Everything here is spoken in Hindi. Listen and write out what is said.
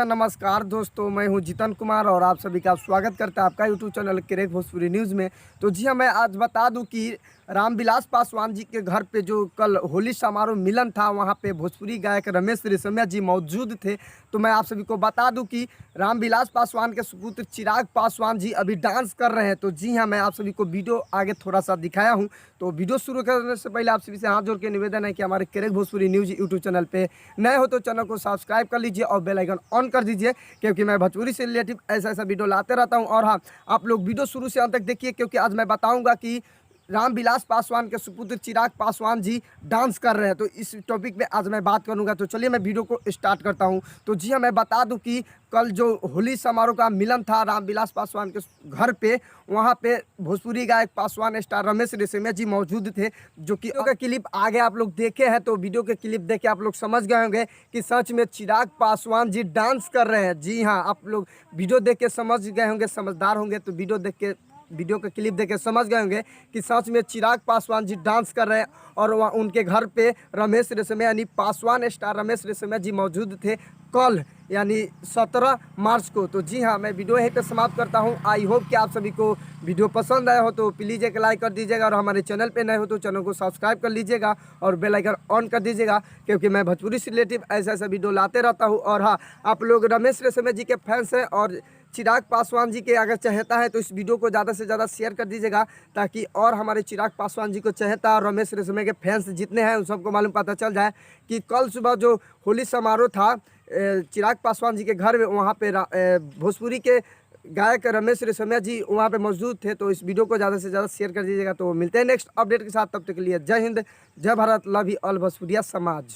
नमस्कार दोस्तों, मैं हूं जितन कुमार और आप सभी का स्वागत करता है आपका YouTube channel crack Bhojpuri news में। तो जी हाँ, मैं आज बता दूं कि रामविलास पासवान जी के घर पे जो कल होली समारोह मिलन था, वहां पे भोजपुरी गायक रमेश रेशमिया जी मौजूद थे। तो मैं आप सभी को बता दूं कि रामविलास पासवान के सुपुत्र चिराग पासवान जी अभी डांस कर रहे हैं। तो जी हाँ, मैं आप सभी को वीडियो आगे थोड़ा सा दिखाया हूँ। तो वीडियो शुरू करने से पहले आप सभी से हाथ जोड़ के निवेदन है कि हमारे crack Bhojpuri news YouTube channel पे नए हो तो चैनल को सब्सक्राइब कर लीजिए और बेल आइकन ऑन कर दीजिए, क्योंकि मैं भोजपुरी से रिलेटिव ऐसा वीडियो लाते रहता हूं। और हाँ, आप लोग वीडियो शुरू से अंत तक देखिए, क्योंकि आज मैं बताऊंगा कि रामविलास पासवान के सुपुत्र चिराग पासवान जी डांस कर रहे हैं। तो इस टॉपिक पे आज मैं बात करूंगा। तो चलिए मैं वीडियो को स्टार्ट करता हूं। तो जी हाँ, मैं बता दूं कि कल जो होली समारोह का मिलन था रामविलास पासवान के घर पे, वहां पे भोजपुरी गायक पासवान स्टार रमेश रेशमिया जी मौजूद थे, जो कि वीडियो का क्लिप आगे आप लोग देखे हैं। तो वीडियो के क्लिप देखे आप लोग समझ गए होंगे कि सच में चिराग पासवान जी डांस कर रहे हैं। जी हाँ, आप लोग वीडियो देख के समझ गए होंगे, समझदार होंगे तो वीडियो के क्लिप देख के समझ गए होंगे कि सच में चिराग पासवान जी डांस कर रहे हैं। और वहाँ उनके घर पे रमेश रेशमिया यानी पासवान स्टार रमेश रेशमिया जी मौजूद थे कल, यानी 17 मार्च को। तो जी हाँ, मैं वीडियो यहीं पे समाप्त करता हूँ। आई होप कि आप सभी को वीडियो पसंद आया हो तो प्लीज़ एक लाइक कर दीजिएगा, और हमारे चैनल पे नए हो तो चैनल को सब्सक्राइब कर लीजिएगा और बेल आइकन ऑन कर दीजिएगा, क्योंकि मैं भोजपुरी से रिलेटिव ऐसा वीडियो लाते रहता हूँ। और हाँ, आप लोग रमेश रेशमिया जी के फैंस हैं और चिराग पासवान जी के अगर चाहता है तो इस वीडियो को ज़्यादा से ज़्यादा शेयर कर दीजिएगा, ताकि और हमारे चिराग पासवान जी को चाहता और रमेश रेशमिया के फैंस जितने हैं उन सबको मालूम पता चल जाए कि कल सुबह जो होली समारोह था चिराग पासवान जी के घर में, वहाँ पे भोजपुरी के गायक रमेश रेशमिया जी वहाँ पे मौजूद थे। तो इस वीडियो को ज़्यादा से ज़्यादा शेयर कर दीजिएगा। तो मिलते हैं नेक्स्ट अपडेट के साथ, तब तक के लिए जय हिंद, जय भारत, लव यू ऑल भोजपुरिया समाज।